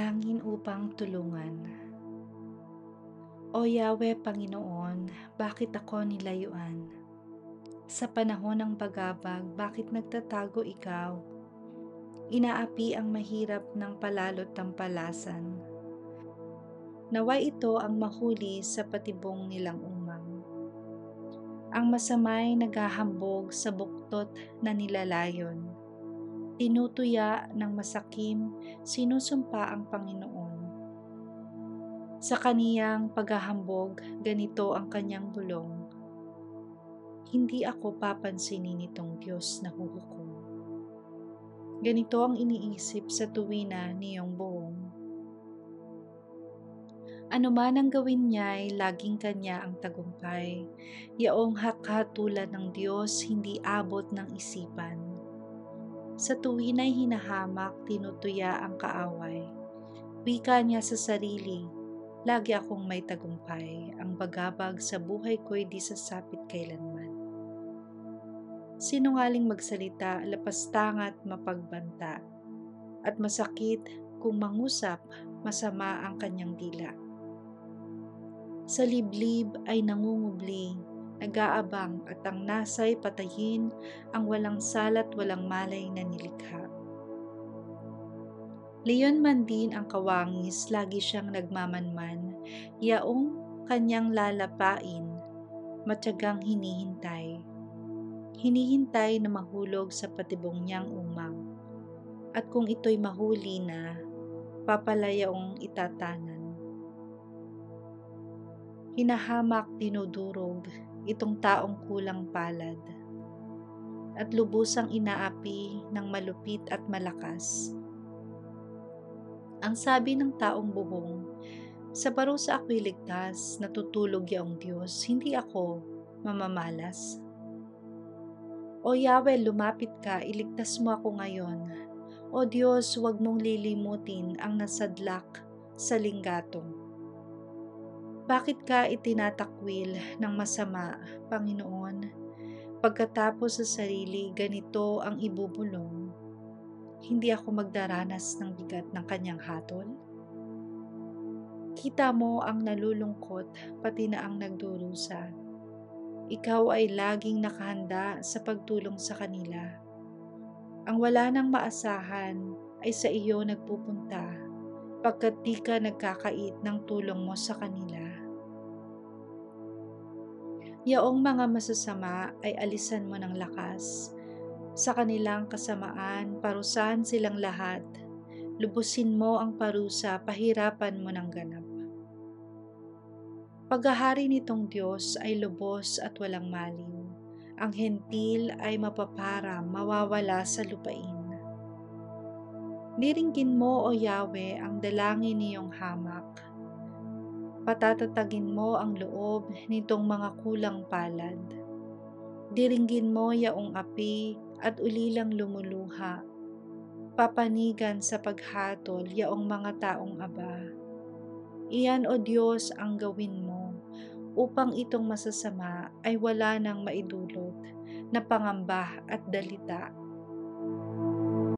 Dalangin upang tulungan. O Yahweh Panginoon, bakit ako nilayuan? Sa panahon ng pagabag, bakit nagtatago ikaw? Inaapi ang mahirap ng palalo't tampalasan. Naway ito ang mahuli sa patibong nilang umang. Ang masamay naghahambog sa buktot na nilalayon. Tinutuya ng masakim, sinusumpa ang Panginoon. Sa kaniyang paghahambog, ganito ang kanyang bulong. Hindi ako papansinin nitong Diyos na huhukom. Ganito ang iniisip sa tuwina niyong buong. Ano man ang gawin niya ay laging kanya ang tagumpay. Yaong hakatulan ng Diyos hindi abot ng isipan. Sa tuwina'y hinahamak, tinutuya ang kaaway. Wika niya sa sarili, lagi akong may tagumpay, ang bagabag sa buhay ko'y di sasapit kailanman. Sinungaling magsalita, lapastangat mapagbanta, at masakit kung mangusap, masama ang kanyang dila. Sa liblib ay nangungubli, nag-aabang at ang nasa'y patayin ang walang salat walang malay na nilikha. Leon man din ang kawangis, lagi siyang nagmamanman, yaong kanyang lalapain, matyagang hinihintay. Hinihintay na mahulog sa patibong niyang umang. At kung ito'y mahuli na, papalayaong itatanan. Hinahamak, dinudurog, itong taong kulang palad. At lubusang inaapi ng malupit at malakas. Ang sabi ng taong bubong, sa parusa ako'y ligtas, natutulog yaong Diyos, hindi ako mamamalas. O Yahweh, lumapit ka, iligtas mo ako ngayon. O Diyos, huwag mong lilimutin ang nasadlak sa linggatong. Bakit ka itinatakwil ng masama, Panginoon? Pagkatapos sa sarili, ganito ang ibubulong. Hindi ako magdaranas ng bigat ng kanyang hatol? Kita mo ang nalulungkot, pati na ang nagdurusa. Ikaw ay laging nakahanda sa pagtulong sa kanila. Ang wala nang maasahan ay sa iyo nagpupunta, pagkat di ka nagkakait ng tulong mo sa kanila. Yaong mga masasama ay alisan mo ng lakas. Sa kanilang kasamaan, parusahan silang lahat. Lubusin mo ang parusa, pahirapan mo ng ganap. Paghahari nitong Diyos ay lubos at walang maliw. Ang hentil ay mapaparam, mawawala sa lupain. Diringgin mo, O Yahweh, ang dalangin niyong hamak. Patatatagin mo ang loob nitong mga kulang palad. Diringgin mo yaong api at ulilang lumuluha. Papanigan sa paghatol yaong mga taong aba. Iyan, O Diyos, ang gawin mo, upang itong masasama ay wala nang maidulot na pangamba at dalita.